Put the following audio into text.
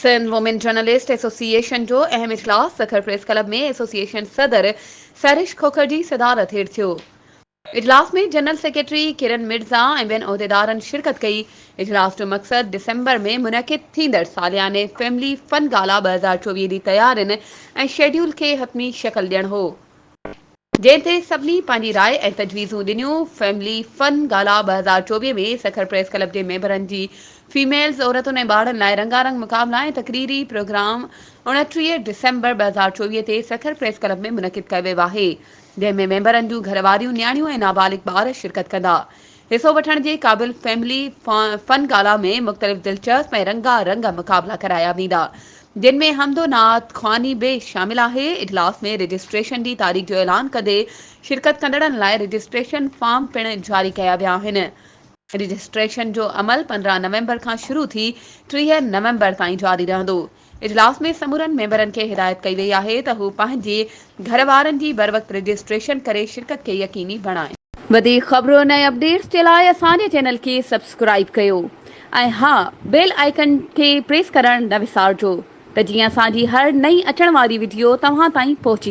Sindh women journalist association जो अहम इजलास सखर प्रेस क्लब में एसोसिएशन सदर सरिश खोखर जी सदारत हेठि थियो। इजलास में जनरल सेक्रेटरी किरण मिर्ज़ा ऐं ॿियनि उहिदेदारनि शिरकत कई। इजलास जो मक़सदु दिसंबर में मुनक़िद थींदड़ सालियाने फैमिली फन गाला 2024 जी तयारियुनि ऐं शेड्यूल खे हतमी शक्ल ॾियणु हो, जंहिं ते सभिनी पंहिंजी राय ऐं तजवीज़ूं ॾिनियूं। फैमिली फन गाला 2024 में सखर प्रेस क्लब जे मेंबरनि जी फीमेल्स औरतुनि ऐं ॿारनि लाइ रंगारंग मुक़ाबला ऐं तक़रीरी प्रोग्राम 29 डिसंबर 2024 ते सखर प्रेस क्लब में मुनक़िद कयो वियो आहे, जंहिं में मेंबरनि जूं घरवारियूं, न्याणियूं ऐं नाबालिग ॿार शिरकत कंदा। हिसो वठण जे क़ाबिल फैमिली फन गाला में मुख़्तलिफ़ दिलचस्प ऐं रंगारंग मुक़ाबला कराया वेंदा, जिन में हमदो नात ख़्वानी बि शामिल आहे। इजलास में रजिस्ट्रेशन जी तारीख़ जो ऐलान कंदे शिरकत कंदड़नि लाइ रजिस्ट्रेशन फॉर्म पिणु जारी कया विया आहिनि। रजिस्ट्रेशन जो अमल 15 नवंबर खां शुरू थी 30 नवंबर ताईं जारी रहंदो। इजलास में समूरनि मेंबरनि खे हिदायत कई वई आहे त हू पंहिंजे घरवारनि जी बर वक़्त रजिस्ट्रेशन करे शिरकत खे यकीनी बणाइनि। वधीक ख़बरुनि ऐं अपडेट्स जे लाइ असांजे चैनल खे सब्सक्राइब कयो ऐं हा, बेल आइकन खे प्रेस करणु न विसारिजो त जीअं असांजी हर नई अचण वारी वीडियो तव्हां ताईं पहुची